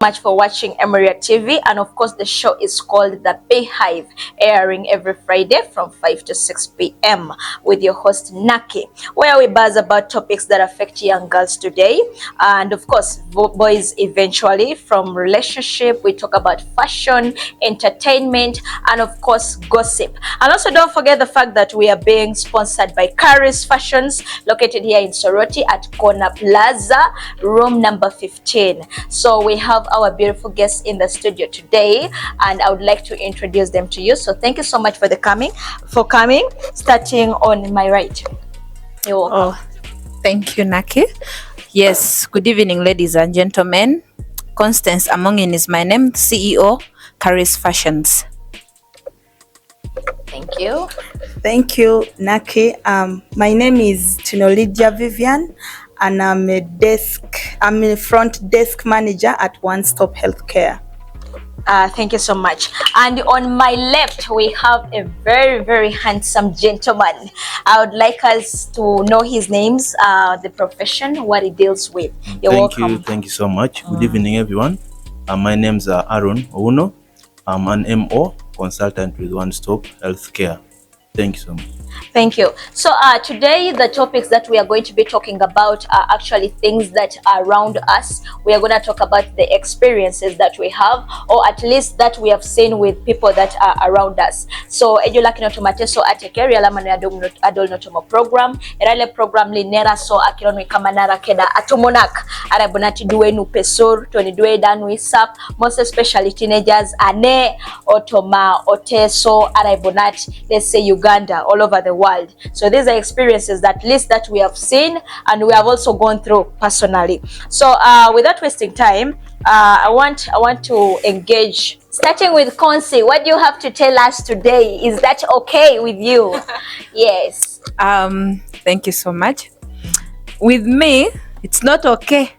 much for watching Emuriatv, and of course the show is called The B-Hive, airing every Friday from 5 to 6 p.m. with your host Nacky, where we buzz about topics that affect young girls today, and of course boys eventually. From relationship, we talk about fashion, entertainment, and of course gossip. And also don't forget the fact that we are being sponsored by Caris Fashions, located here in Soroti at Corner Plaza, room number 15. So we have our beautiful guests in the studio today, and I would like to introduce them to you. So thank you so much for coming. Starting on my right. You're welcome. Oh, thank you, Nacky. Yes, good evening, ladies and gentlemen. Constance Amongin is my name, CEO, Caris Fashions. Thank you. Thank you, Nacky. My name is Tinolidia Vivian, and I'm a front desk manager at One Stop Healthcare. Thank you so much. And on my left, we have a very, very handsome gentleman. I would like us to know his names, the profession, what he deals with. You're welcome. Thank you so much. Good evening, everyone. My name's Aaron Ouno. I'm an MO consultant with One Stop Healthcare. Thank you so much. Thank you. So today the topics that we are going to be talking about are actually things that are around us. We are going to talk about the experiences that we have, or at least that we have seen with people that are around us. So ejula kino tumateso atekeri alamano adol notomo program erale program linera so akironu kamanara keda atumonak arabonati duwe nu pesor toni duwe danu isap, most especially teenagers ane otoma oteso arabonati, let's say Uganda, all over the world. So these are experiences that we have seen and we have also gone through personally. So without wasting time, I want to engage, starting with Concy. What do you have to tell us today? Is that okay with you? Yes. Thank you so much. With me, it's not okay.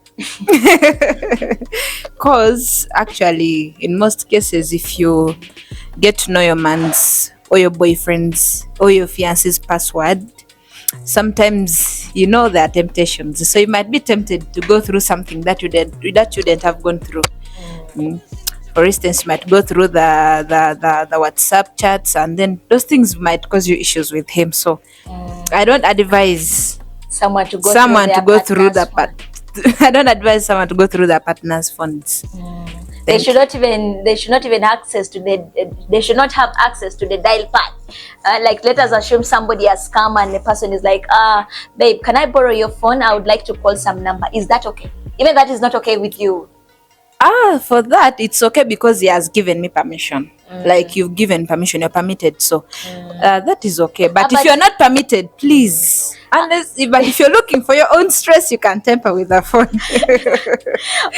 Because actually, in most cases, if you get to know your man's or your boyfriend's or your fiance's password, sometimes you know there are temptations. So you might be tempted to go through something that you didn't have gone through. For instance, you might go through the WhatsApp chats, and then those things might cause you issues with him. So I don't advise someone to go through the part. I don't advise someone to go through their partner's phones. They should not even access to they should not have access to the dial pad. Like, let us assume somebody has come and the person is like, babe, can I borrow your phone? I would like to call some number. Is that okay? Even that is not okay with you. For that, it's okay because he has given me permission. Like, you've given permission, you're permitted. So that is okay. But if you're not permitted, please. But if you're looking for your own stress, you can tamper with the phone.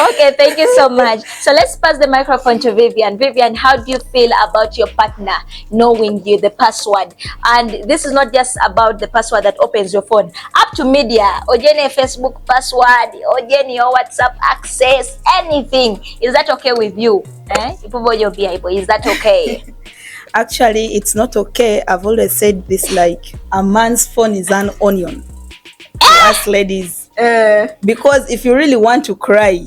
Okay, thank you so much. So let's pass the microphone to Vivian. Vivian, how do you feel about your partner knowing you, the password? And this is not just about the password that opens your phone. Up to media, ojeni Facebook password, ojeni your WhatsApp access, anything. Is that okay with you? Is that okay? Actually, it's not okay. I've always said this, like, a man's phone is an onion to us ladies. Because if you really want to cry,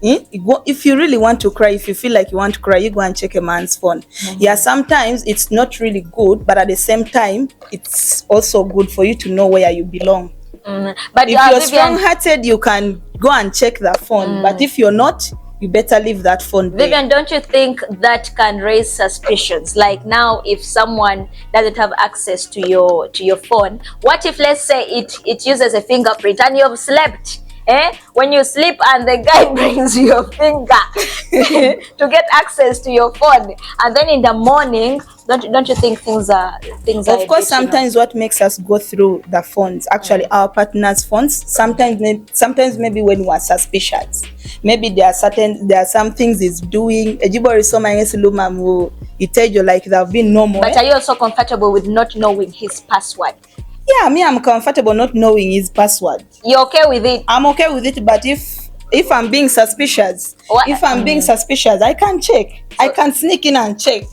if you feel like you want to cry, you go and check a man's phone. Yeah, sometimes it's not really good, but at the same time, it's also good for you to know where you belong. But if you're strong-hearted, you can go and check the phone. But if you're not, you better leave that phone there. Vivian, don't you think that can raise suspicions? Like, now, if someone doesn't have access to your phone, what if, let's say, it uses a fingerprint and you've slept? When you sleep and the guy brings your finger to get access to your phone, and then in the morning, don't you think things are of course, sometimes what makes us go through the phones, actually our partner's phones, sometimes maybe when we are suspicious, maybe there are some things he's doing. It tells you like there have been no more. But are you also comfortable with not knowing his password? Yeah, me, I'm comfortable not knowing his password. You're okay with it? I'm okay with it, but if If I'm being suspicious, I can check. I can sneak in and check.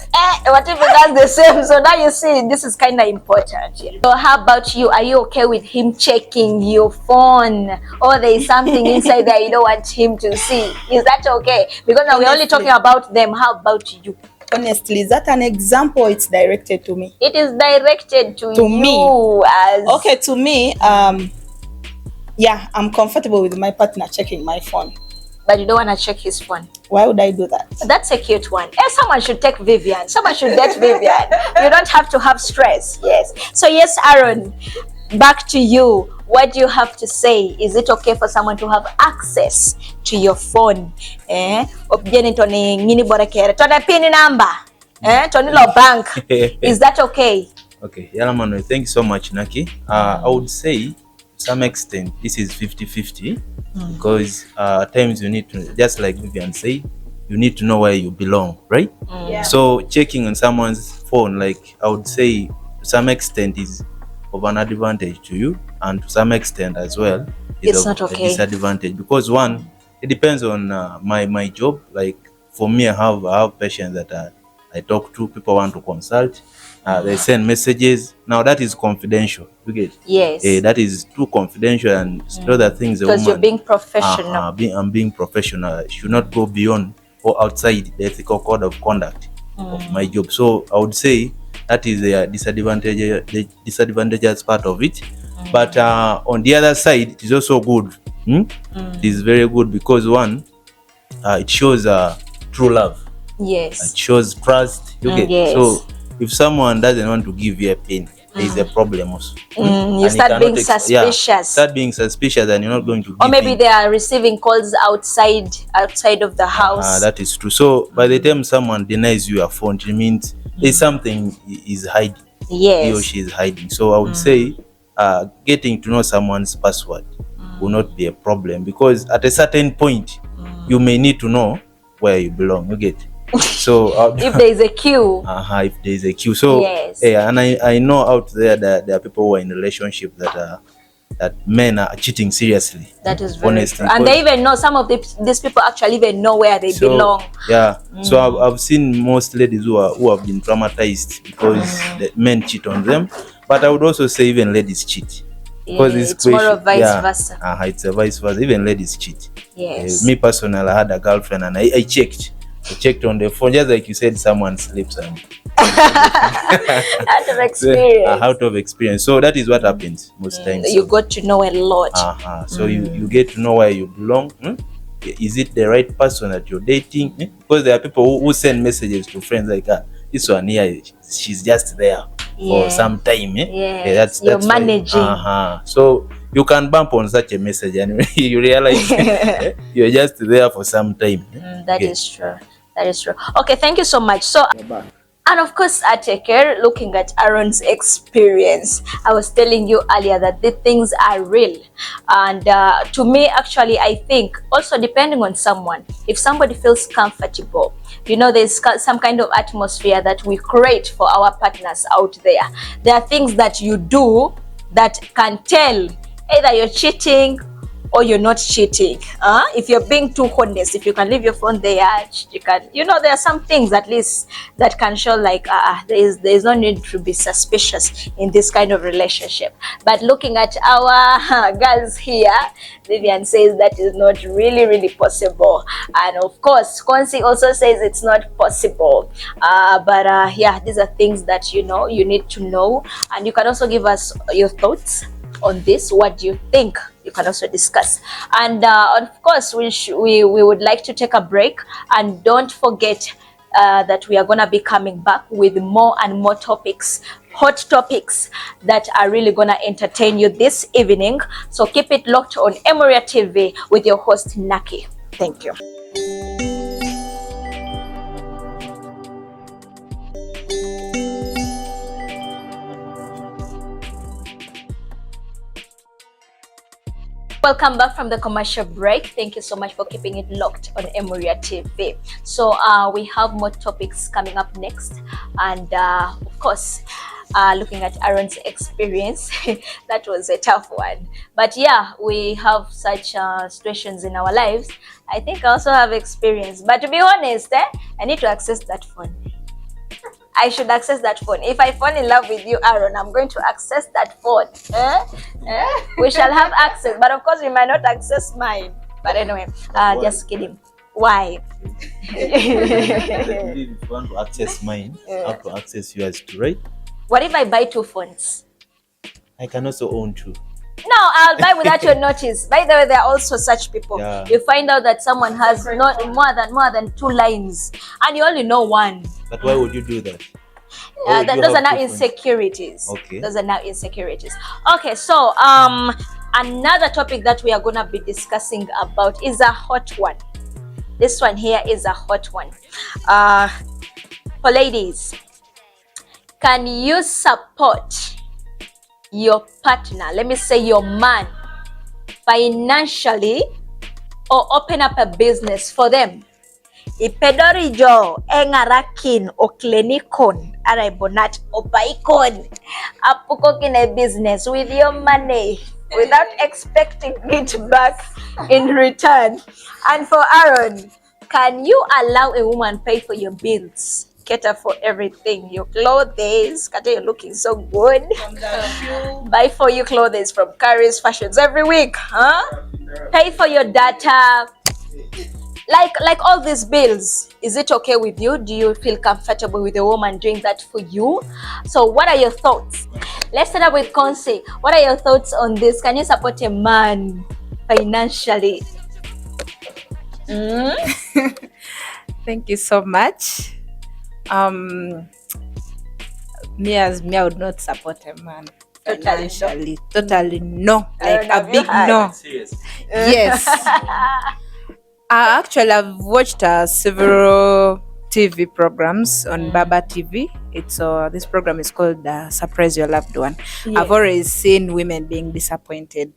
What if it does the same? So now you see, this is kind of important. So how about you? Are you okay with him checking your phone, or there is something inside there you don't want him to see? Is that okay? Because now we're only talking about them. How about you? Honestly, is that an example? It's directed to me. It is directed to you me. As okay, to me. Yeah, I'm comfortable with my partner checking my phone. But you don't want to check his phone. Why would I do that? That's a cute one. Someone should take Vivian. Someone should date Vivian. You don't have to have stress. Yes. So yes, Aaron, back to you. What do you have to say? Is it okay for someone to have access to your phone? Tony pin number. Tony lo bank. Is that okay? Okay. Yalamano, thank you so much, Nacky. I would say, to some extent, this is 50-50 because at times you need to, just like Vivian said, you need to know where you belong, right? Yeah. So checking on someone's phone, like I would say, to some extent is of an advantage to you, and to some extent as well, It's of not okay. a disadvantage, because one, it depends on my job. Like for me, I have patients that I talk to, people want to consult. They send messages. Now that is confidential. You get? Yes. That is too confidential, and other things. Because you're being professional. I'm being professional. I should not go beyond or outside the ethical code of conduct of my job. So I would say that is the disadvantageous part of it. But on the other side, it is also good. It is very good because one, it shows true love. Yes. It shows trust. You get? Yes. So if someone doesn't want to give you a pin, there is a problem also. You start being suspicious. Start being suspicious, and you're not going to give or maybe in. They are receiving calls outside of the house. That is true. So by the time someone denies you a phone, it means there's something is hiding. Yes. He or she is hiding. So I would say getting to know someone's password will not be a problem, because at a certain point you may need to know where you belong. You get? So if there is a queue. If there is a queue. So yes. And I know out there that there are people who are in relationships that men are cheating seriously. That is very true. And they even know, some of these people actually even know where they belong. Yeah. So I've seen most ladies who have been traumatized because the men cheat on them. But I would also say even ladies cheat. Because it's more of vice versa. It's a vice versa. Even ladies cheat. Yes. Me personally, I had a girlfriend, and I checked. I checked on the phone, just like you said, someone sleeps and out of experience. Out of experience. So that is what happens most times. You got to know a lot. So you get to know where you belong. Is it the right person that you're dating? Because there are people who send messages to friends like, this one here, she's just there for some time. That's you're managing. So you can bump on such a message and you realize you're just there for some time. That is true. That is true. Okay, thank you so much. So, and of course, I take care looking at Aaron's experience. I was telling you earlier that the things are real. And to me, actually, I think also depending on someone, if somebody feels comfortable, there's some kind of atmosphere that we create for our partners out there. There are things that you do that can tell either you're cheating or you're not cheating. If you're being too honest, if you can leave your phone there, you can, there are some things at least that can show like there is no need to be suspicious in this kind of relationship. But looking at our girls here, Vivian says that is not really possible, and of course Concy also says it's not possible. But these are things that you need to know, and you can also give us your thoughts on this. What do you think? You can also discuss. And of course we would like to take a break, and don't forget that we are going to be coming back with more and more topics, hot topics that are really going to entertain you this evening. So keep it locked on Emuriatv with your host Nacky. Thank you. Welcome back from the commercial break. Thank you so much for keeping it locked on Emuriatv. So we have more topics coming up next, and of course, looking at Aaron's experience, that was a tough one. But yeah, we have such situations in our lives. I think I also have experience. But to be honest, I need to access that phone. I should access that phone. If I fall in love with you, Aaron, I'm going to access that phone. We shall have access, but of course, we might not access mine. But anyway, just kidding. Why? If you want to access mine, I have to access yours too, right? What if I buy 2 phones? I can also own 2. No, I'll buy without your notice. By the way, there are also such people. Yeah. You find out that someone has not more than 2 lines, and you only know 1. But why would you do that? Why would you Those are have now 2 phones? insecurities. Okay. Those are now insecurities. Okay, so another topic that we are gonna be discussing about is a hot one. This one here is a hot one. For ladies, can you support your partner, let me say your man, financially, or open up a business for them? Ipedorijo engarakin o klinikon araibonat opaikon apukokin a business with your money without expecting it back in return. And for Aaron, can you allow a woman pay for your bills, cater for everything, your clothes? Kata, you're looking so good. Buy for you clothes from Carrie's Fashions every week, huh? Pay for your data, like all these bills. Is it okay with you? Do you feel comfortable with a woman doing that for you? So what are your thoughts? Let's start up with Concy. What are your thoughts on this? Can you support a man financially? Thank you so much. Me, I would not support a man financially. Totally no. Like a big no. Serious. Yes. I've watched several TV programs on Baba TV. It's this program is called Surprise Your Loved One. Yes. I've always seen women being disappointed.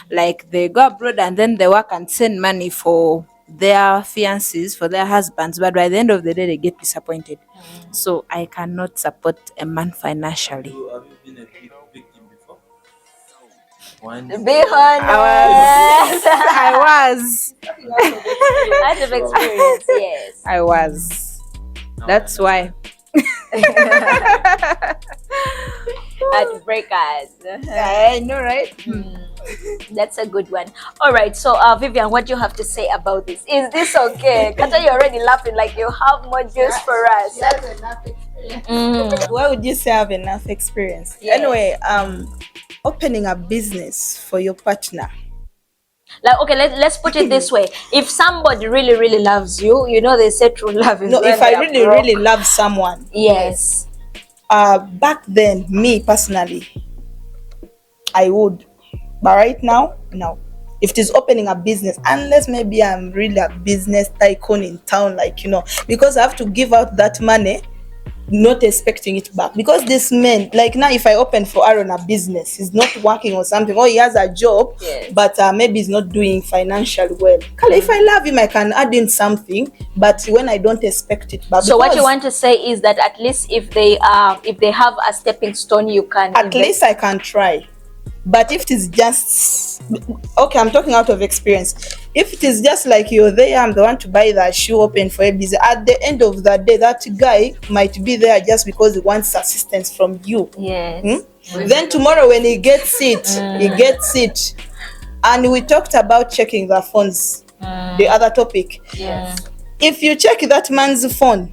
Like they go abroad and then they work and send money for their fiancés, for their husbands, but by the end of the day they get disappointed. So I cannot support a man financially. Have you been a victim before? One. Be honest. I was. Out of experience, yes. I was. That's why. Heartbreakers. I know, right? That's a good one. All right, so Vivian, what do you have to say about this? Is this okay? Kata, you're already laughing like you have more juice for us. Why would you say I have enough experience? Yes. Anyway, opening a business for your partner. Like, okay, let's put it this way. If somebody really, really loves you, you know they say true love is No, when if they I are really, broke. really love someone, Yes. back then, me personally, I would. But right now, no. If it is opening a business, unless maybe I'm really a business tycoon in town, like, because I have to give out that money, not expecting it back. Because this man, like now, if I open for Aaron a business, he's not working or something, or he has a job, Yes. but maybe he's not doing financially well. If I love him, I can add in something, but when I don't expect it back. So what you want to say is that at least if they have a stepping stone, you can at invest. least I can try. But if it is just okay, I'm talking out of experience. If it is just like you're there, I'm the one to buy that shoe, open for a business. At the end of the day, that guy might be there just because he wants assistance from you. Yes. Then tomorrow when he gets it, he gets it. And we talked about checking the phones, the other topic. Yes. If you check that man's phone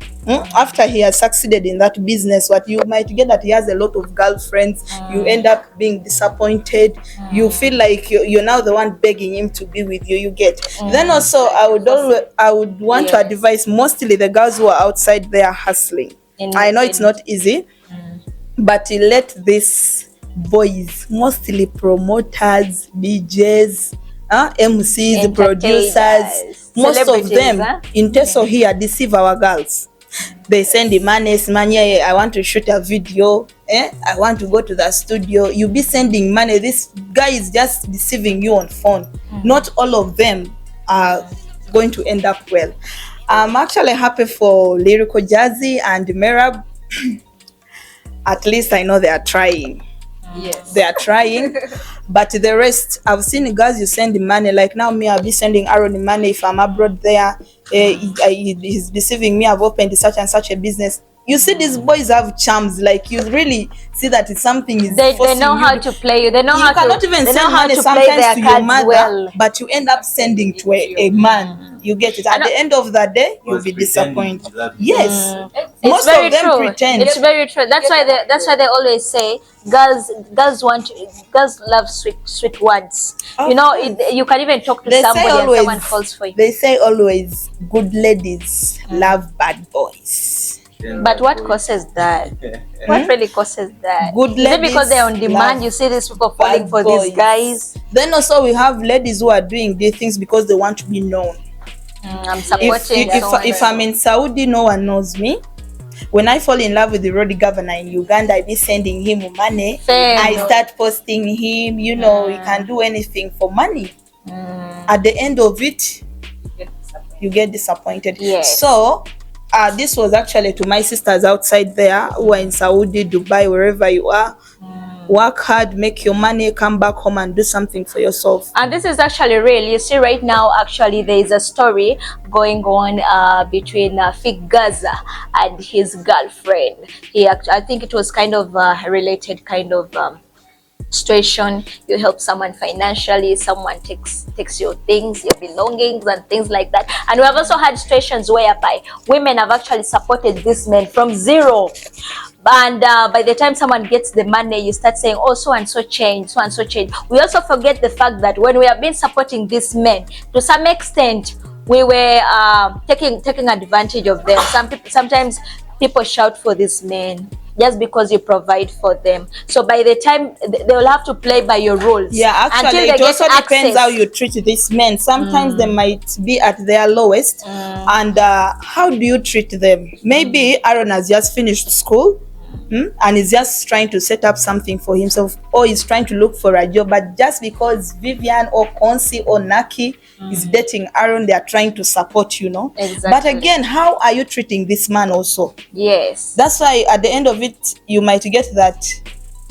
after he has succeeded in that business, what you might get that he has a lot of girlfriends, you end up being disappointed. You feel like you're now the one begging him to be with you. You get. Then also, I would want to advise mostly the girls who are outside there hustling. I know it's not easy, but let these boys, mostly promoters, DJs, MCs, producers, most of them in Teso here deceive our girls. They send the money, Simanye, I want to shoot a video, I want to go to the studio. You be sending money. This guy is just deceiving you on phone. Not all of them are going to end up well. I'm actually happy for Lyrical Jazzy and Merab. At least I know they are trying. Yes. They are trying. But the rest, I've seen girls you send the money. Like now, me, I'll be sending Aaron the money if I'm abroad there. He's deceiving me. I've opened such and such a business. You see, these boys have charms. Like you really see that it's something is. They know how to play you. They know how to. You cannot even send money sometimes to your mother, but you end up sending to a man. You get it. At the end of the day, you'll be disappointed. Yes, most of them pretend. It's very true. That's why they always say girls love sweet words. You know, you can even talk to somebody and someone falls for you. They say always, good ladies love bad boys. But what causes that? What really causes that? Good ladies. Is it because they're on demand? You see these people falling for these guys. Then also we have ladies who are doing these things because they want to be known. I'm supporting. If I'm in Saudi, no one knows me. When I fall in love with the road governor in Uganda, I be sending him money. I start posting him. You know, he can do anything for money. At the end of it, you get disappointed. Yes. So this was actually to my sisters outside there who are in Saudi, Dubai, wherever you are. Work hard, make your money, come back home and do something for yourself. And this is actually real. You see, right now, actually, there is a story going on between Fig Gaza and his girlfriend. I think it was kind of a related kind of situation. You help someone financially, someone takes your things, your belongings and things like that. And we have also had situations whereby women have actually supported this man from zero. And by the time someone gets the money, you start saying, oh, so and so change, so and so change. We also forget the fact that when we have been supporting this men, to some extent, we were taking advantage of them. Sometimes people shout for this men just because you provide for them. So by the time they will have to play by your rules. Yeah, actually, it also depends how you treat these men. Sometimes they might be at their lowest. And how do you treat them? Maybe Aaron has just finished school. And he's just trying to set up something for himself, or he's trying to look for a job, but just because Vivian or Concy or Nacky is dating Aaron, they are trying to support, you know. Exactly. But again, how are you treating this man also? Yes. That's why at the end of it, you might get that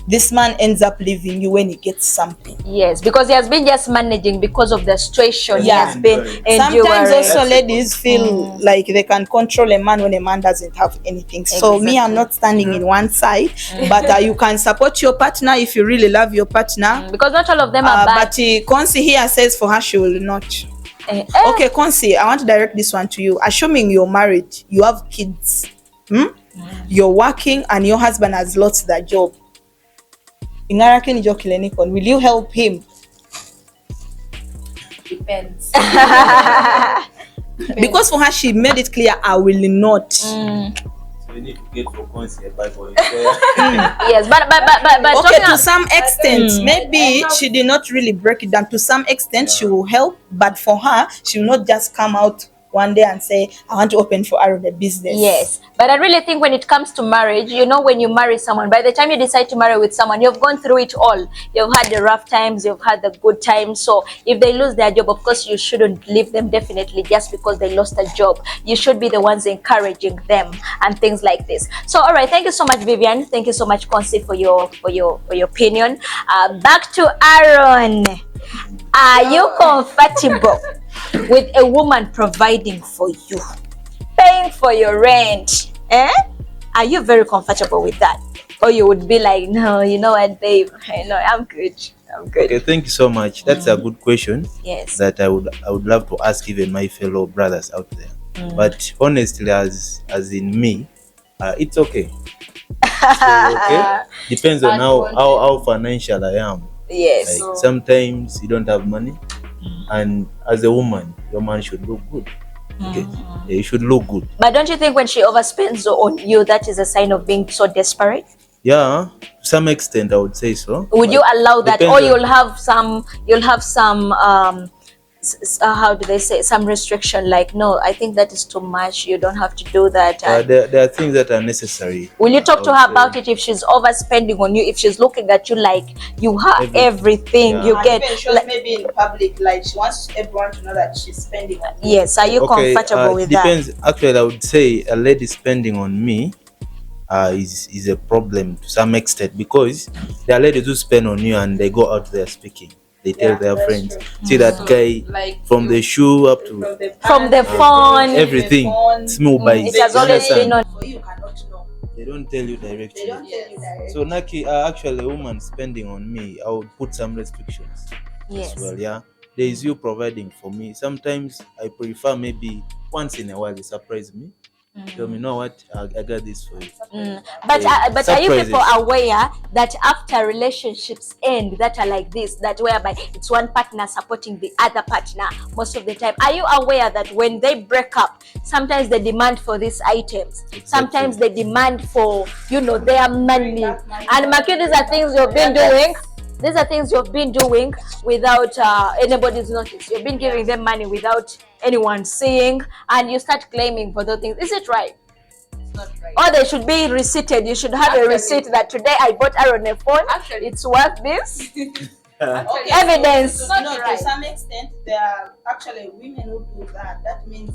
this man ends up leaving you when he gets something. Yes, because he has been just managing because of the situation he has been enduring. Sometimes also ladies feel like they can control a man when a man doesn't have anything. So me, I'm not standing in one side, but you can support your partner if you really love your partner. Because not all of them are bad. But Concy here says for her she will not. Okay, Concy, I want to direct this one to you. Assuming you're married, you have kids, you're working and your husband has lost their job. Will you help him? Depends. Because for her, she made it clear, I will not. So you need to get for Concy a Bible. Yes, but okay, to some extent, maybe she did not really break it down. To some extent, she will help, but for her, she will not just come out one day and say, I want to open for Aaron a business. Yes, but I really think when it comes to marriage, you know, when you marry someone, by the time you decide to marry with someone, you've gone through it all. You've had the rough times, you've had the good times. So if they lose their job, of course, you shouldn't leave them definitely just because they lost a job. You should be the ones encouraging them and things like this. So, all right, thank you so much, Vivian. Thank you so much, Concy, for your opinion. Back to Aaron. Are you comfortable with a woman providing for you, paying for your rent? Are you very comfortable with that? Or you would be like, no, you know what, babe, I'm good. Okay, thank you so much. That's a good question. Yes. That I would love to ask even my fellow brothers out there. But honestly, as in me, it's okay. Okay? Depends on how financial I am. Yes. Like sometimes you don't have money, and as a woman, your man should look good. Okay, you should look good. But don't you think when she overspends on you, that is a sign of being so desperate? Yeah, to some extent, I would say so. Would you allow that, or you'll have some how do they say, some restriction, like, no, I think that is too much, you don't have to do that. There are things that are necessary. Will you talk to her about it if she's overspending on you, if she's looking at you like you have everything you get? Even shows maybe in public, like she wants everyone to know that she's spending on you. Yes, are you comfortable with depends. Actually, I would say a lady spending on me is a problem to some extent, because there are ladies who spend on you and they go out there speaking. They tell their friends, see that guy, like from the shoe up to from the phone, everything, small by it has always been on. For you cannot know. They don't tell you directly. They don't tell you directly. So Nacky, actually, a woman spending on me, I would put some restrictions Yes. as well. Yeah, there is you providing for me. Sometimes I prefer maybe once in a while they surprise me. Tell me, you know what, I got this for you. But are you people Surprises. aware that after relationships end that are like this, that whereby it's one partner supporting the other partner most of the time, are you aware that when they break up, sometimes they demand for these items, sometimes they demand for, you know, their money, and Maki, these are things you've been doing. These are things you've been doing without anybody's notice. You've been giving them money without anyone seeing, and you start claiming for those things. Is it right? it's not right. Or they should be receipted. You should have a receipt that today I bought Aaron a phone. Actually, it's worth this. Okay, Evidence. So, Not to right. some extent, there are actually women who do that. That means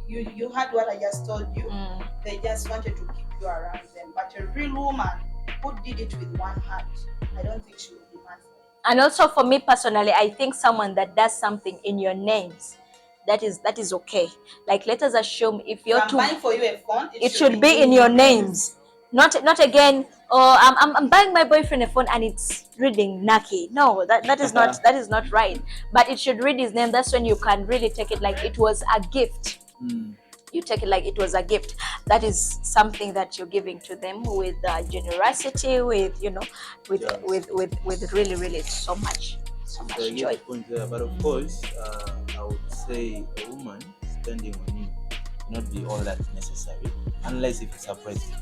you heard what I just told you. They just wanted to keep you around them. But a real woman who did it with one heart, I don't think she would demand for it. And also for me personally, I think someone that does something in your names, that is okay. Like, let us assume if you're I'm buying for you a phone, it should be in your names. Not again, oh, I'm buying my boyfriend a phone and it's reading Nacky. No, that is not that is not right. But it should read his name. That's when you can really take it like it was a gift. You take it like it was a gift. That is something that you're giving to them with generosity, with, you know, with really so much joy. Point there. But of course, I would say a woman spending on you will not be all that necessary, unless if you surprise me.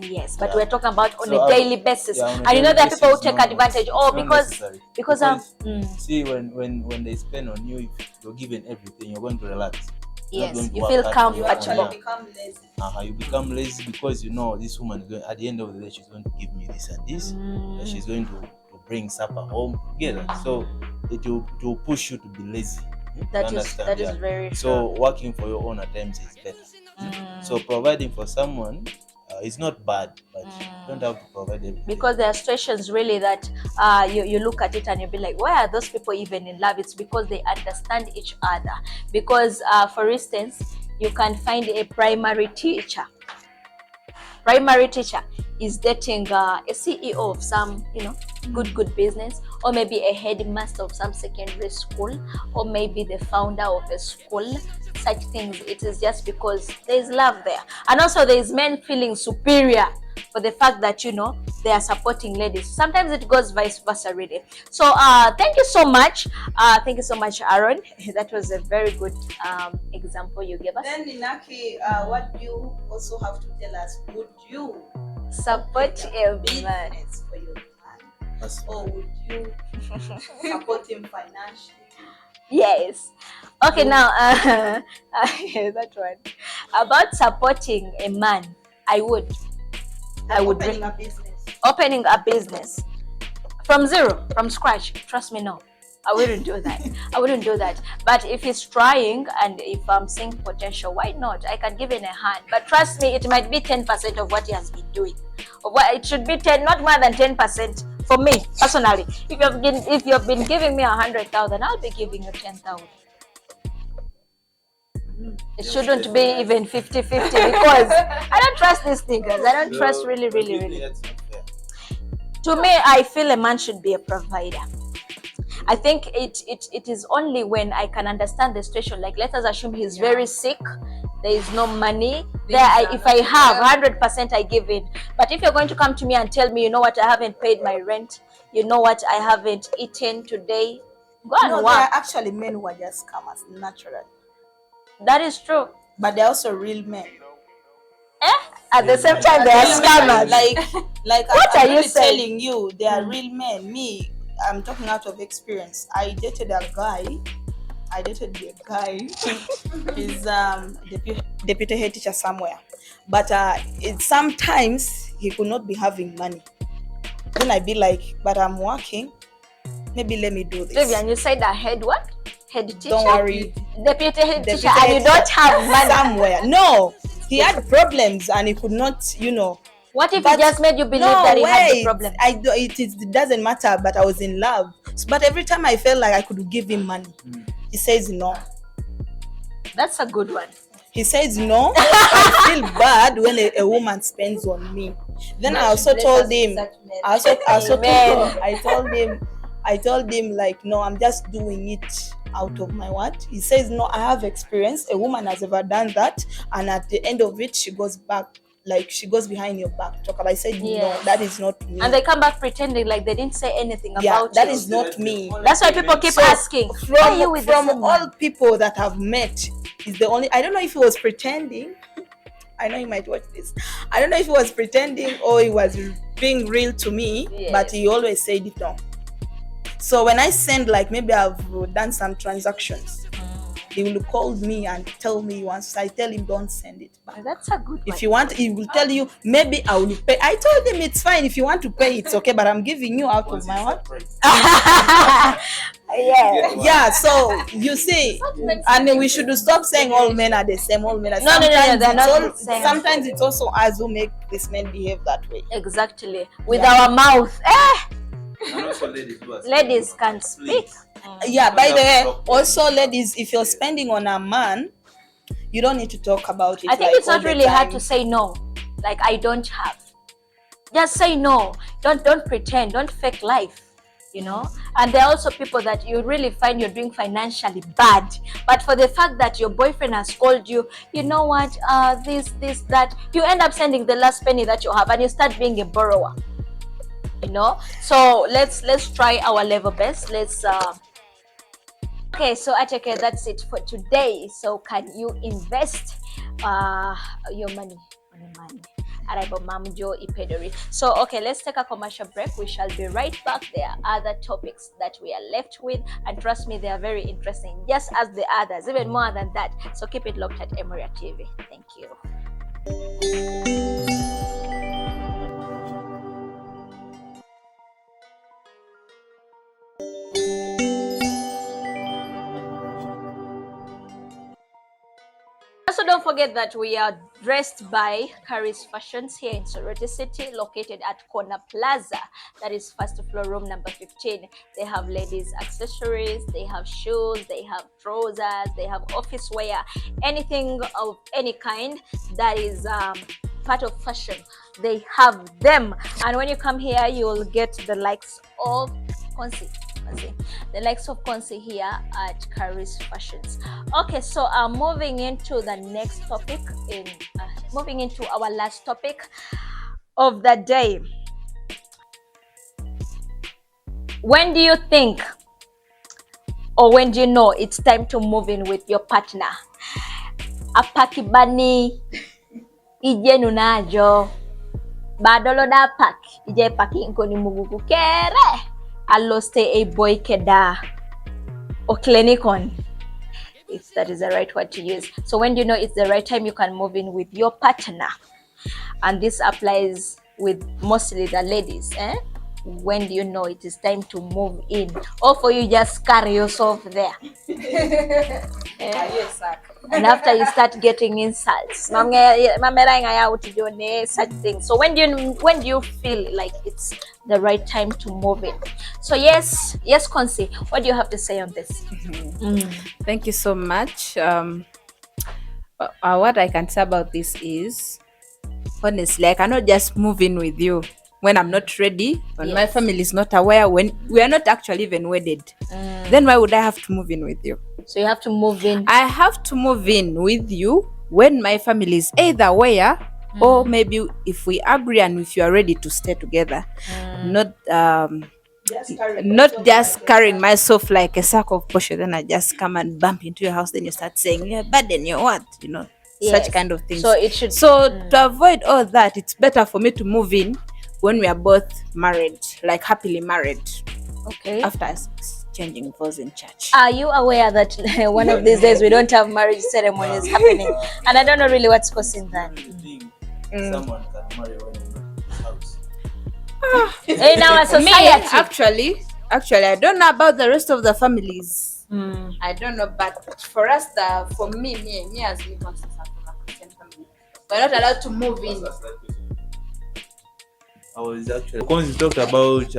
Yes, but we're talking about on So a daily basis, on a and you know daily there are people who basis, take no, advantage. Oh, it's not because necessary. because See, when they spend on you, if you're given everything, you're going to relax. You're not yes, going to you work feel hard for your own, comfortable. Actually become lazy. You become lazy because you know this woman is going, at the end of the day, she's going to give me this and this. She's going to bring supper home together. So it will push you to be lazy. That is very true. So working for your own at times is better. So providing for someone is not bad, but you don't have to provide everything. Because there are situations really that you look at it and you'll be like, why are those people even in love? It's because they understand each other. Because for instance, you can find a primary teacher is dating a CEO of some, you know, good business, or maybe a headmaster of some secondary school, or maybe the founder of a school. Such things, it is just because there is love there. And also there is men feeling superior for the fact that, you know, they are supporting ladies. Sometimes it goes vice versa really. So thank you so much, Aaron. That was a very good example you gave us. Then Nacky, what do you also have to tell us? Would you Support a man. business for your man, or would you support him financially? Yes. Okay, now that one about supporting a man, I would Opening a business. opening a business from zero, from scratch. Trust me, no, I wouldn't do that. But if he's trying and if I'm seeing potential, why not? I can give him a hand. But trust me, it might be 10% of what he has been doing. It should be 10, not more than 10%. For me personally, if you've been giving me 100,000, I'll be giving you 10,000. It shouldn't be even 50-50 because I don't trust these thinkers. I don't trust really. That's not fair. To me, I feel a man should be a provider. I think it is only when I can understand the situation. Like, let us assume he's very sick, there is no money. If I have 100%, I give it. But if you're going to come to me and tell me, you know what, I haven't paid my rent, you know what, I haven't eaten today, go and No, work. there are actually men who are just scammers naturally, That is true. but they're also real men. At the same time, they are scammers. Like What I'm are you really saying? telling you, they are real men. Me, I'm talking out of experience. I dated a guy I dated a guy. He's deputy head teacher somewhere, but sometimes he could not be having money. Then I'd be like, but I'm working. Maybe let me do this. Vivian, you said that head what? Head teacher? Don't worry. Deputy head teacher, and you don't have money. Somewhere. No. He had problems and he could not, What if he just made you believe that he had the problem? It doesn't matter, but I was in love. But every time I felt like I could give him money, he says no. That's a good one. He says no. I feel bad when a woman spends on me. Then I also told him, I told him like, no, I'm just doing it out of my what? He says, no, I have experience. A woman has ever done that. And at the end of it, she goes back, like she goes behind your back. Talk about. I said, no, that is not me. And they come back pretending like they didn't say anything about you. That is not me. That's why people keep asking. From all people that I've met, he's the only. I don't know if he was pretending. I know he might watch this. I don't know if he was pretending or he was being real to me, but he always said it no. So when I send, like, maybe I've done some transactions, he will call me and tell me once. I tell him, don't send it back. That's a good one. If you want, he will tell you, maybe I will pay. I told him it's fine. If you want to pay, it's okay, but I'm giving you out of my what? Yeah, so you see, and we should stop saying all men are the same, all men are no, they're not the same. Sometimes it's also us who make these men behave that way. Exactly. With our mouth. And also ladies can speak. Yeah, by the way, also ladies, if you're spending on a man, you don't need to talk about it. I think it's not really hard to say no. Like, I don't have. Just say no. Don't pretend. Don't fake life. And there are also people that you really find you're doing financially bad, but for the fact that your boyfriend has called you, you know what, this, that, you end up sending the last penny that you have and you start being a borrower. So let's try our level best. Let's okay, so Ateke, that's it for today. So can you invest your money on a man? So okay, let's take a commercial break. We shall be right back. There are other topics that we are left with, and trust me, they are very interesting, just as the others, even more than that. So keep it locked at Emuriatv. Thank you. Also, don't forget that we are dressed by Caris Fashions here in Sorority City, located at Corner Plaza. That is first floor, room number 15. They have ladies accessories, they have shoes, they have trousers, they have office wear, anything of any kind that is part of fashion. They have them. And when you come here, you will get the likes of Concy. The likes of Concy here at Caris Fashions. Okay, so moving into the next topic, moving into our last topic of the day. When do you think, or when do you know it's time to move in with your partner? Apakibani ije nunajo badolo da pak ije paki nkoni mugugu kere. Allo stay a boy keda or clinicon, if that is the right word to use. So when do you know it's the right time you can move in with your partner? And this applies with mostly the ladies. When do you know it is time to move in? Or for you just carry yourself there. And after you start getting insults, such things. So when do you feel like it's the right time to move in? So yes, Concy, what do you have to say on this? Thank you so much. What I can say about this is, honestly, I cannot just move in with you when I'm not ready, when my family is not aware, when we are not actually even wedded. Then why would I have to move in with you? So you have to move in. I have to move in with you when my family is either aware or maybe if we agree and if you are ready to stay together. Not just carrying myself like a sack of posho, then I just come and bump into your house, then you start saying, yeah, but then you're what? Such kind of things. So it should. So to avoid all that, it's better for me to move in when we are both married, like happily married. Okay. After exchanging vows in church. Are you aware that one of these days we don't have marriage ceremonies happening? And I don't know really what's causing that. Someone can marry when you're not in the house. In our society. Me, actually, I don't know about the rest of the families. I don't know, but for us, for me as me, I'm from a Christian family. We're not allowed to move in. I was actually Concy talked about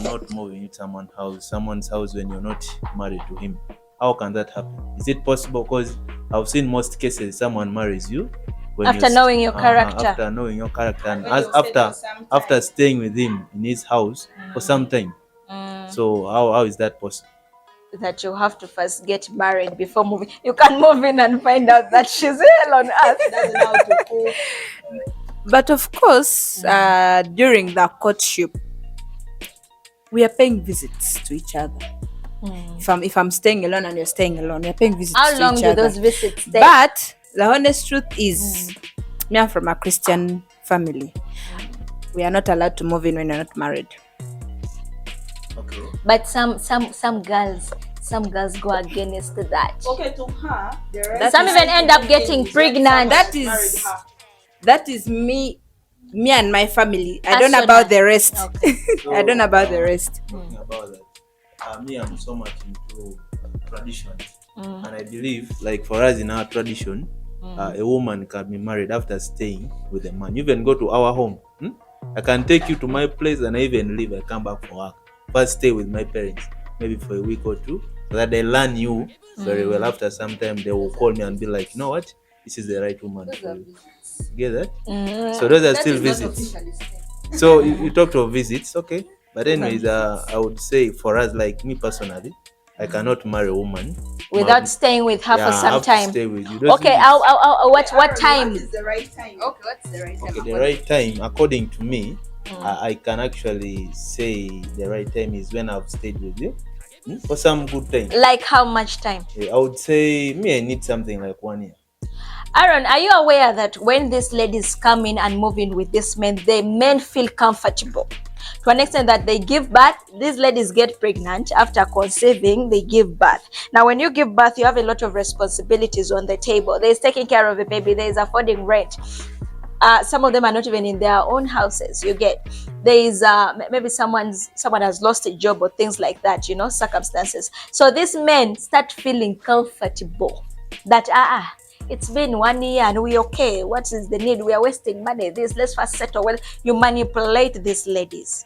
not moving in someone's house when you're not married to him. How can that happen? Is it possible? Because I've seen most cases someone marries you when after knowing your character. After knowing your character, and after staying with him in his house for some time. So how is that possible? That you have to first get married before moving. You can move in and find out that she's hell on earth. Doesn't know how to cook. But of course, during the courtship, we are paying visits to each other. If I'm staying alone and you're staying alone, we're paying visits to each other. How long do those visits take? But the honest truth is, me, I'm from a Christian family. We are not allowed to move in when you're not married. Okay. But some girls go against that. Okay, to her, some even end up getting pregnant. That is me and my family. I don't know about the rest. Okay. So, I don't know about the rest. Talking about that, me, I'm so much into traditions, and I believe, like for us in our tradition, a woman can be married after staying with a man. You even go to our home. I can take you to my place and I even leave. I come back for work. First, stay with my parents, maybe for a week or two, so that they learn you very well. After some time, they will call me and be like, you know what? This is the right woman for you. Get that? So those are still visits. So you talked of visits, okay. But anyways, I would say for us, like me personally, I cannot marry a woman without staying with her for some time. Stay with you. Okay, what time? What is the right time? Okay, what's the right time? Okay, the right time, according to me, I can actually say the right time is when I've stayed with you for some good time. Like how much time? I would say I need something like 1 year. Aaron, are you aware that when these ladies come in and move in with this men, the men feel comfortable to an extent that they give birth? These ladies get pregnant after conceiving, they give birth. Now, when you give birth, you have a lot of responsibilities on the table. There's taking care of a baby, there's affording rent. Some of them are not even in their own houses. You get, there is maybe someone has lost a job or things like that, circumstances. So these men start feeling comfortable that it's been 1 year and we okay. What is the need? We are wasting money. Let's first settle. Well, you manipulate these ladies.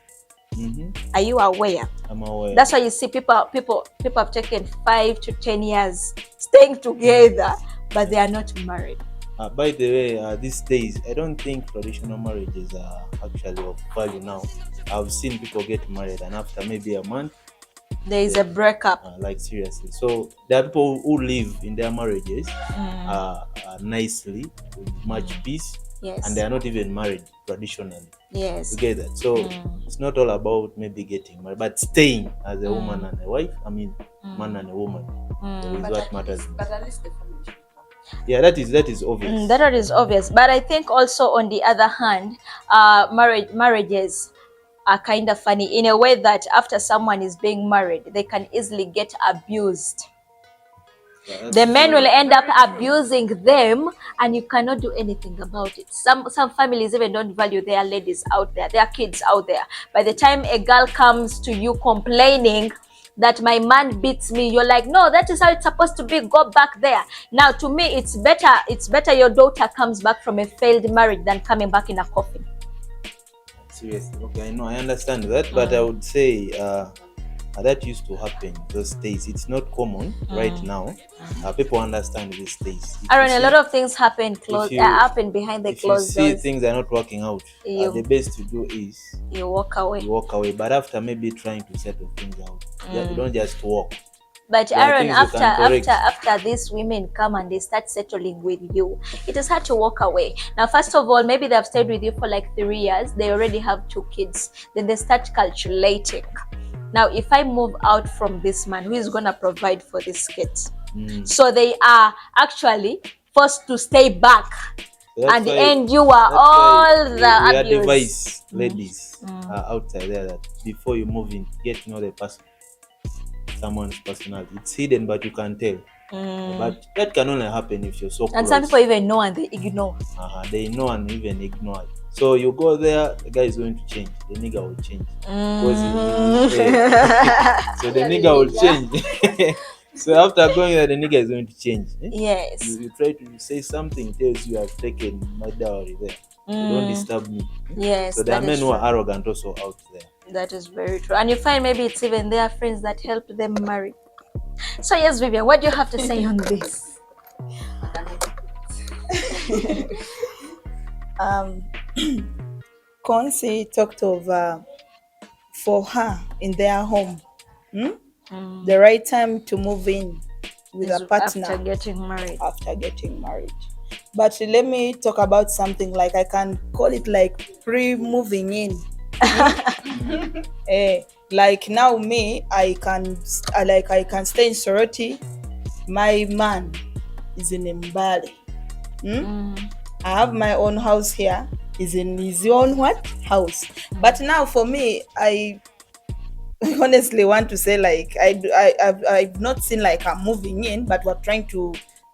Are you aware? I'm aware. That's why you see people have taken 5 to 10 years staying together, but they are not married. By the way, these days, I don't think traditional marriages are actually of value now. I've seen people get married and after maybe a month, there is a breakup. Like seriously. So there are people who live in their marriages nicely, with much peace, yes, and they are not even married traditionally. Yes. You get that? So it's not all about maybe getting married, but staying as a woman and a wife. I mean, man and a woman is what matters. But at least the family. Yeah, that is obvious. That is obvious. But I think also on the other hand, marriages are kind of funny in a way that after someone is being married, they can easily get abused. The men will end up abusing them and you cannot do anything about it. Some families even don't value their ladies out there, their kids out there. By the time a girl comes to you complaining that my man beats me, you're like, no, that is how it's supposed to be. Go back there. Now, to me, it's better your daughter comes back from a failed marriage than coming back in a coffin. Seriously, okay, I know, I understand that, but I would say that used to happen those days. It's not common right now. People understand these days. Aaron, a lot of things happen behind the closed doors. If you see things are not working out, the best to do is you walk away. But after maybe trying to settle things out, you don't just walk. But Aaron, after these women come and they start settling with you, it is hard to walk away. Now, first of all, maybe they've stayed with you for like 3 years. They already have 2 kids. Then they start calculating. Now, if I move out from this man, who is going to provide for these kids? So they are actually forced to stay back and endure all the abuse. Advise ladies outside there that before you move in, get to know the person. someone's personality. It's hidden, but you can tell. But that can only happen if you're so close. And some people even know and they ignore. They know and even ignore it. So you go there, the guy is going to change. The nigga will change. So the nigga will change. So after going there, the nigga is going to change. Yes. You try to say something, tells you I've taken my dowry there. So don't disturb me. Yes. So there are men who are arrogant also out there. That is very true. And you find maybe it's even their friends that help them marry. So yes, Vivian, what do you have to say on this? Concy talked of for her in their home, the right time to move in with a partner after getting married. But let me talk about something like I can call it like pre-moving in. Like now me, I can stay in Soroti. My man is in Mbale. I have my own house here. He's in his own house. But now for me, I honestly want to say like I've not seen like I'm moving in, but we're trying to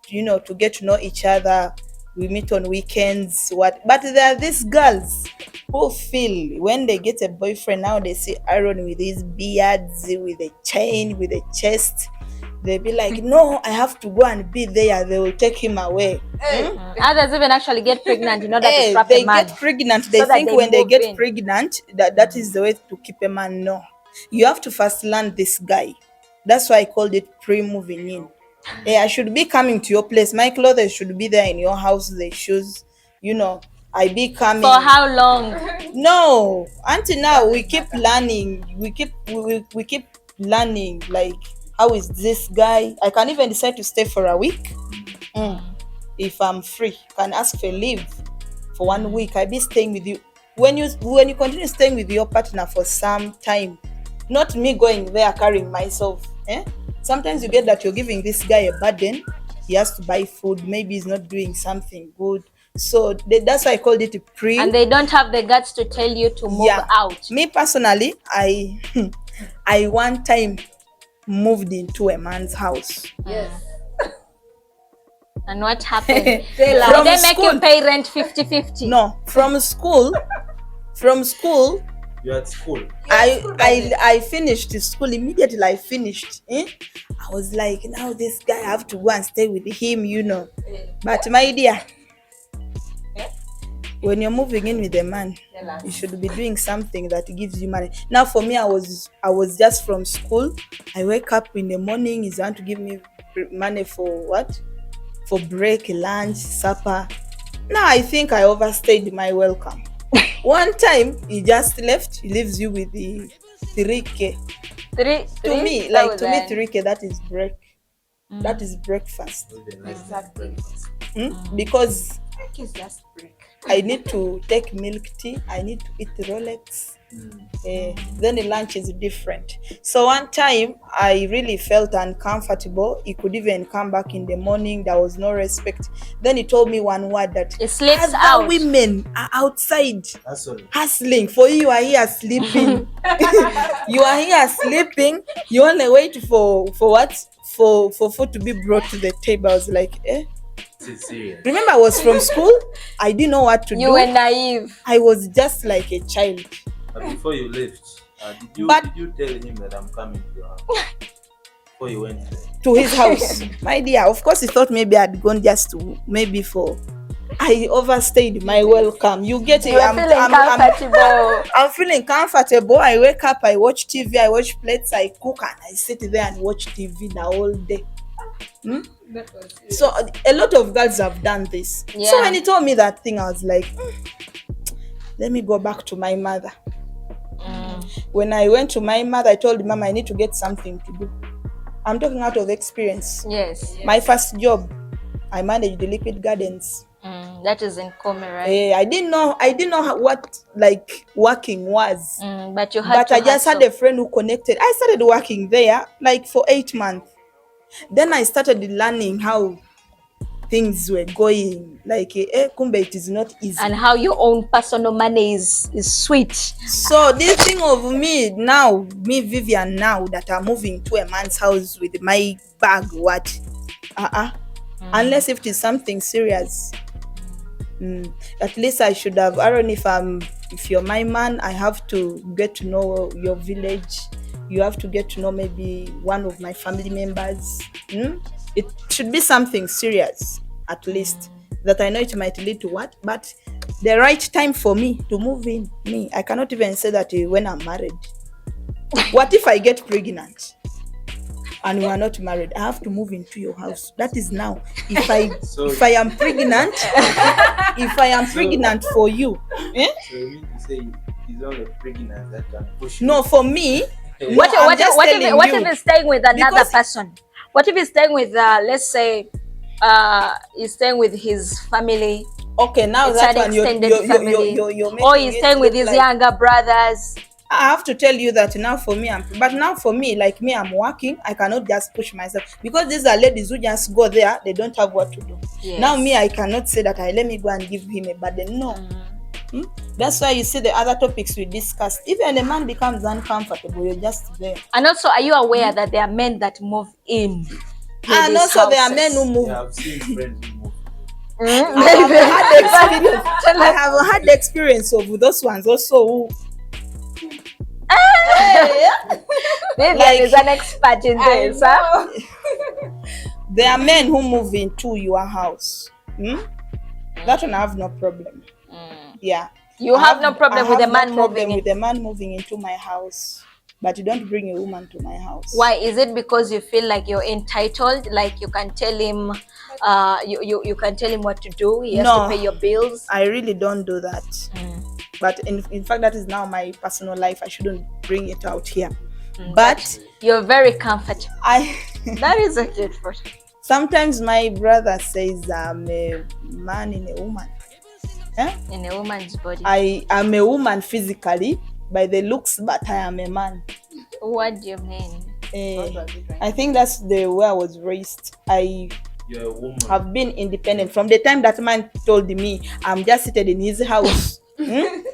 to get to know each other. We meet on weekends. But there are these girls who feel when they get a boyfriend now, they see Aaron with his beards, with a chain, with a chest. They'll be like, no, I have to go and be there. They will take him away. Others even actually get pregnant in order to trap a man. They get pregnant. They think when they get pregnant, that is the way to keep a man. No. You have to first learn this guy. That's why I called it pre-moving in. I should be coming to your place. My clothes should be there in your house. The shoes, I be coming. For how long? No, until now we keep learning. We keep learning. Like, how is this guy? I can even decide to stay for a week. If I'm free, can ask for leave for 1 week. I be staying with you. When you continue staying with your partner for some time, not me going there carrying myself. Sometimes you get that you're giving this guy a burden. He has to buy food. Maybe he's not doing something good. So that's why I called it a pre. And they don't have the guts to tell you to move out. Me personally, I one time moved into a man's house. Yes. And what happened? Did they make you pay rent 50-50? No, from school. You're at school. I finished school immediately. I finished. I was like, now this guy, I have to go and stay with him, But my dear, when you're moving in with a man, you should be doing something that gives you money. Now for me, I was just from school. I wake up in the morning. He's going to give me money for what? For break, lunch, supper. Now I think I overstayed my welcome. One time he just left. He leaves you with the 3K. To me, 3K, that is break. That is breakfast. Exactly. Because It's just break. I need to take milk tea. I need to eat Rolex. Then the lunch is different. So one time I really felt uncomfortable. He could even come back in the morning. There was no respect. Then he told me one word that It slips other out. women are outside hustling. For you are here sleeping. You are here sleeping. You only wait for what? For food to be brought to the table. I was like, Remember, I was from school. I didn't know what to do. You were naive. I was just like a child. But before you left, did you tell him that I'm coming to your house? Before you went there? To his house. My dear, of course he thought maybe I'd gone just to maybe for. I overstayed my welcome. You get it. I'm feeling comfortable. I wake up, I watch TV, I watch plates, I cook, and I sit there and watch TV the whole day. So a lot of girls have done this. So when he told me that thing, I was like, let me go back to my mother. When I went to my mother, I told Mama I need to get something to do. I'm talking out of experience. Yes. My first job, I managed the liquid gardens. That is in Kome, right? I didn't know what like working was. But you had to I just had a friend who connected. I started working there like for 8 months. Then I started learning how things were going like kumbe it is not easy, and how your own personal money is sweet. So this thing of me Vivian, now that I'm moving to a man's house with my bag, what unless if it is something serious, at least I should have, Aaron, if you're my man, I have to get to know your village. You have to get to know maybe one of my family members. It should be something serious, at least, that I know it might lead to what, but the right time for me to move in. I cannot even say that when I'm married. What if I get pregnant and we are not married? I have to move into your house. That is now. If I am pregnant, if I am pregnant for you, So you mean to say it's only pregnant that can push you? No, for me. What if he's staying with another person? What if he's staying with let's say he's staying with his family? Okay, now it's that an one you're or he's staying with his younger brothers. I have to tell you that now for me, like me, I'm working. I cannot just push myself, because these are ladies who just go there. They don't have what to do. Yes. Now me, I cannot say that let me go and give him a burden. No. That's why you see the other topics we discussed. Even a man becomes uncomfortable, you're just there. And also, are you aware that there are men that move in? And also there are men who move. Yeah, I've seen friends who move. I have had the experience of those ones also who Vivian is an expert in this, huh? There are men who move into your house. That one I have no problem. Yeah. You have no problem with a man moving in. With a man moving into my house, but you don't bring a woman to my house. Why? Is it because you feel like you're entitled? Like you can tell him, you can tell him what to do. He has to pay your bills. I really don't do that. But in fact, that is now my personal life. I shouldn't bring it out here. But you're very comfortable. That is a good first. Sometimes my brother says I'm a man in a woman. In a woman's body. I am a woman physically by the looks, but I am a man. What do you mean? I think that's the way I was raised. You're a woman. Have been independent from the time that man told me I'm just seated in his house.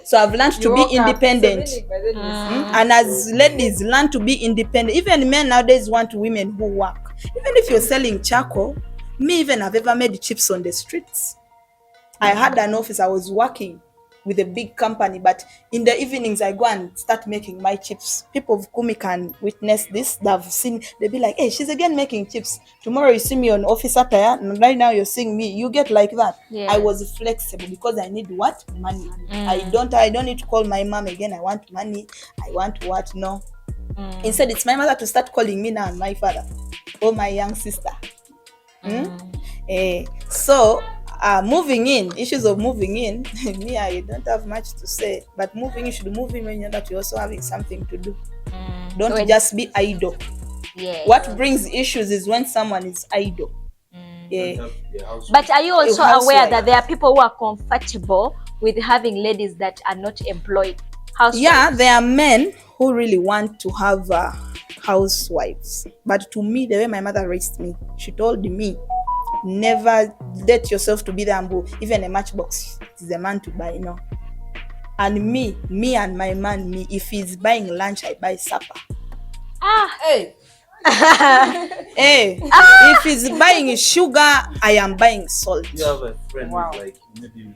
So I've learned to be independent. And as ladies learn to be independent, even men nowadays want women who work. Even if you're selling charcoal, I've ever made chips on the streets. I had an office. I was working with a big company, but in the evenings I go and start making my chips. People of Kumi can witness this. They'll be like, hey, she's again making chips. Tomorrow you see me on office attire, and right now you're seeing me. You get like that. Yes. I was flexible because I need what? Money. I don't need to call my mom again. I want money. I want what? No. Instead, it's my mother to start calling me now and my father or my young sister. So moving in, issues of moving in, I don't have much to say. But moving, you should move in when you know that you're also having something to do. Don't just be idle. Yeah. What brings issues is when someone is idle. Yeah. But are you also aware that there are people who are comfortable with having ladies that are not employed? Housewives? Yeah, there are men who really want to have housewives. But to me, the way my mother raised me, she told me, never let yourself to be the humble. Even a matchbox is a man to buy, you know. And me and my man, if he's buying lunch, I buy supper. Hey. Hey. If he's buying sugar, I am buying salt. You have a friend who's like maybe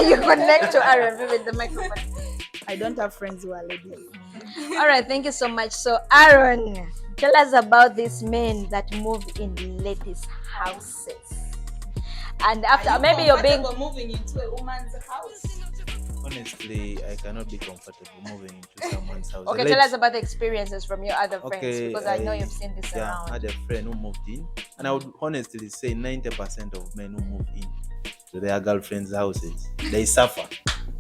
you connect to Aaron with the microphone. I don't have friends who are ladies. All right, thank you so much. So Aaron, tell us about these men that move in ladies' houses. And after maybe you're being moving into a woman's house. Honestly, I cannot be comfortable moving into someone's house. Okay, tell us about the experiences from your other friends, because I know you've seen this around. I had a friend who moved in, and I would honestly say 90% of men who move in to their girlfriends' houses, they suffer.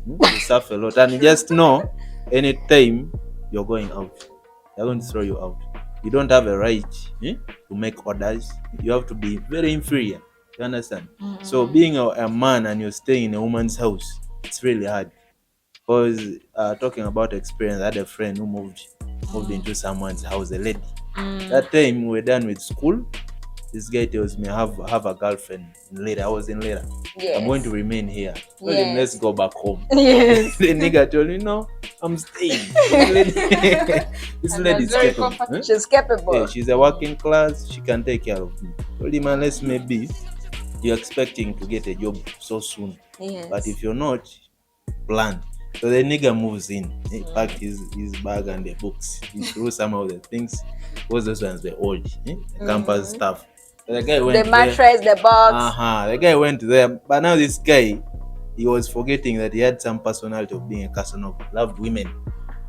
They suffer a lot, and you just know, anytime you're going out, they're going to throw you out. You don't have a right to make orders. You have to be very inferior. You understand? So being a man and you're staying in a woman's house, it's really hard. Because talking about experience, I had a friend who moved into someone's house, a lady. That time we were done with school. This guy tells me I have a girlfriend in Leda. I was in Leda. Yes. I'm going to remain here. Tell Yes. him, let's go back home. Yes. The nigga told me, no, I'm staying. This lady is capable. Huh? She's capable. Yeah, she's a working class. She can take care of me. Told him, unless maybe you're expecting to get a job so soon. Yes. But if you're not, plan. So the nigga moves in. He packed his bag and the books. He threw some of the things. Because those ones were old, the campus stuff. So the guy went the mattress, the box. The guy went there. But now this guy, he was forgetting that he had some personality of being a Casanova. Loved women.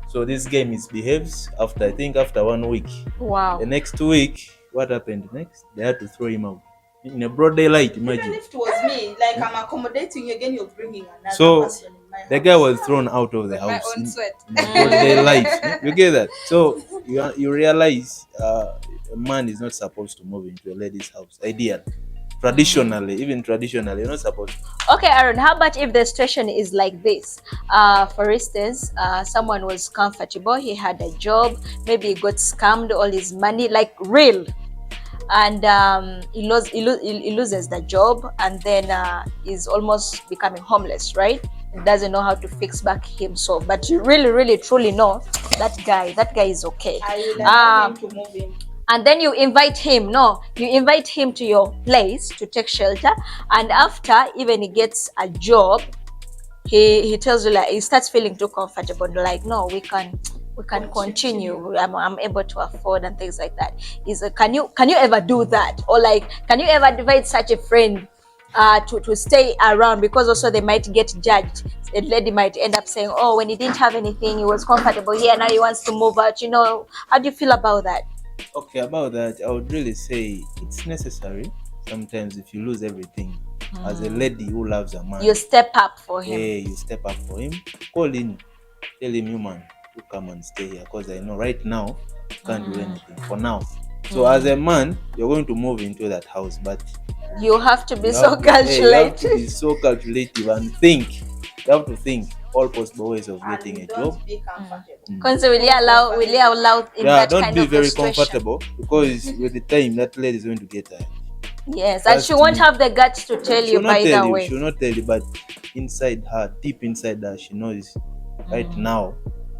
So this guy misbehaves after 1 week. Wow. The next week, what happened next? They had to throw him out. In a broad daylight, imagine. Even if it was me, like I'm accommodating you again, you're bringing another person in my house. The guy was thrown out of the house. My own sweat. In broad daylight. You get that? So you realize a man is not supposed to move into a lady's house. Ideal. Traditionally, even traditionally, you're not supposed to. Okay, Aaron, how about if the situation is like this? For instance, someone was comfortable, he had a job, maybe he got scammed all his money, like real. And he loses the job, and then he's almost becoming homeless, right? He doesn't know how to fix back himself. But you really, really, truly know that guy is okay. I will allow him to move in. And then you invite him to your place to take shelter, and after even he gets a job, he tells you, like, he starts feeling too comfortable, like, no, we can continue. I'm able to afford and things like that. Can you ever do that? Or like, can you ever invite such a friend to stay around, because also they might get judged. A lady might end up saying, oh, when he didn't have anything, he was comfortable here, now he wants to move out. How do you feel about that? Okay, about that, I would really say it's necessary. Sometimes if you lose everything, as a lady who loves a man, you step up for him. Yeah, you step up for him. Call in, tell him, you man, you come and stay here, because I know right now you can't do anything for now. So as a man, you're going to move into that house, but you have to be so calculative. You have to be so calculative and think. You have to think all possible ways of getting a job. Be comfortable. Concy, will you allow in that don't kind be of very situation? comfortable, because with the time that lady is going to get tired. Yes, and she won't have the guts to tell you, by the way. She will not tell you, but inside her, deep inside her, she knows right now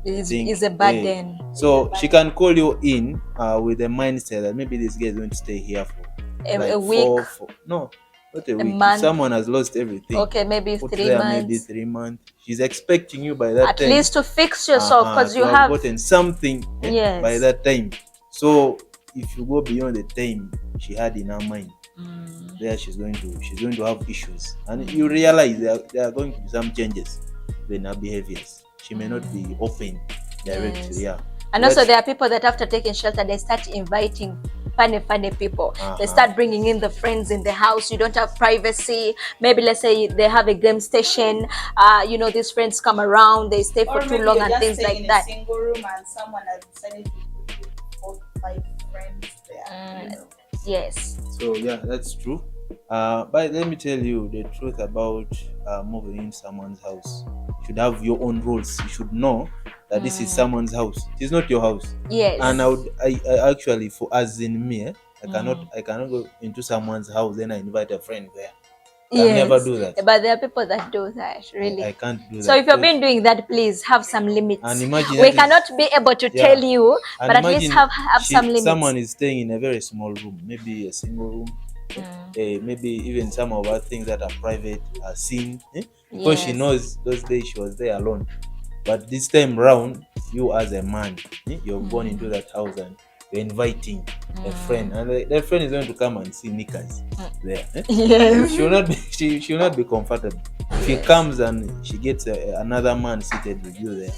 is a burden. So she can call you in with the mindset that maybe this guy is going to stay here for a week. No, not a week. Month. Someone has lost everything. Okay, maybe 3 months. Maybe 3 months. She's expecting you by that At time. At least to fix yourself, because you have gotten something by that time. So if you go beyond the time she had in her mind, there she's going to have issues, and you realize there are going to be some changes in her behaviors. She may not be open directly. Yes. And also there are people that after taking shelter, they start inviting funny people. They start bringing in the friends in the house. You don't have privacy. Maybe let's say they have a game station. These friends come around, they stay for too long and things like that. In a single room and someone has decided to put 4 to 5 friends there. Yes. So yeah, that's true. But let me tell you the truth about moving in someone's house. You should have your own rules. You should know that this is someone's house. It is not your house. Yes. And I actually, for as in me, I cannot go into someone's house then I invite a friend there. I never do that. But there are people that do that, really. I can't do that. So if you've been doing that, please have some limits. And imagine we cannot be able to tell you, but at least have some limits. Someone is staying in a very small room, maybe a single room. Maybe even some of our things that are private are seen, because she knows those days she was there alone. But this time round, you as a man, you're going into that house and you're inviting a friend, and that friend is going to come and see knickers there. Yes. She will not be comfortable. She comes and she gets another man seated with you there.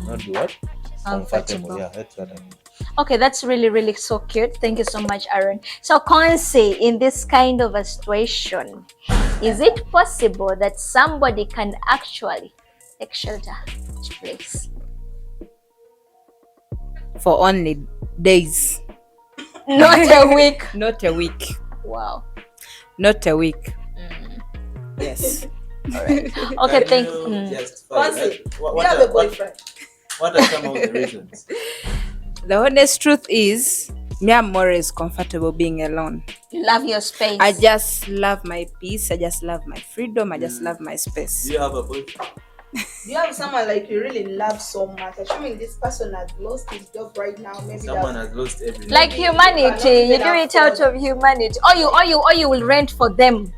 Not be what? Comfortable. Yeah, that's what I mean. Okay, that's really, really so cute. Thank you so much, Aaron. So, Concy, in this kind of a situation, is it possible that somebody can actually take shelter at your place? For only days. Not a week. Not a week. Wow. Not a week. Yes. All right. Okay, thank you. You have a boyfriend. What are some of the reasons? The honest truth is, Me, I'm always comfortable being alone. You love your space. I just love my peace. I just love my freedom. I just love my space. Do you have a boyfriend? Do you have someone like you really love so much? Assuming this person has lost his job right now, maybe Someone has lost everything. Like humanity, you do it out of humanity. Or you will rent for them.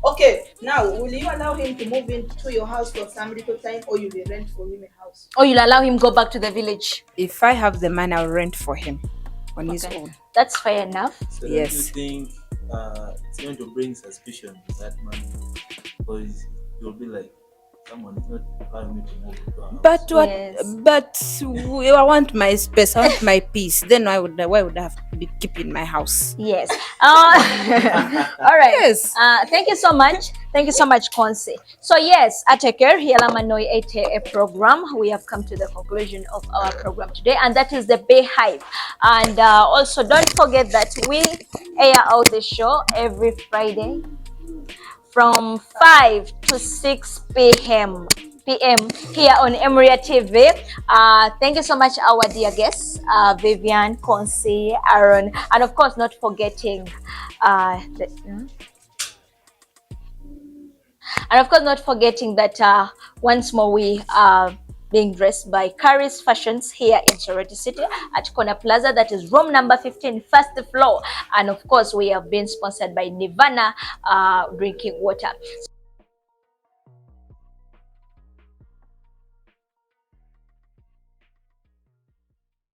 Okay, now will you allow him to move into your house for some little time, or you will rent for him a house? Or you'll allow him go back to the village. If I have the money, I'll rent for him on his own. That's fair enough. So Yes. do you think it's going to bring suspicion to that man? Because you'll be like, someone is not allowing me to move into a house. But what? Yes. But I want my space. I want my peace. Then why would I have to be keeping my house? Yes. All right. Yes. Thank you so much. Thank you so much, Concy. So yes, Ateker Hialamanoi a program. We have come to the conclusion of our program today, and that is the B-Hive. And also, don't forget that we air out the show every Friday from 5 to 6 p.m. here on Emuriatv. Thank you so much, our dear guests, Vivian, Concy, Aaron, and of course, not forgetting that once more we are being dressed by Carrie's Fashions here in Charity City at Corner Plaza. That is room number 15, first floor. And of course, we have been sponsored by Nirvana drinking water.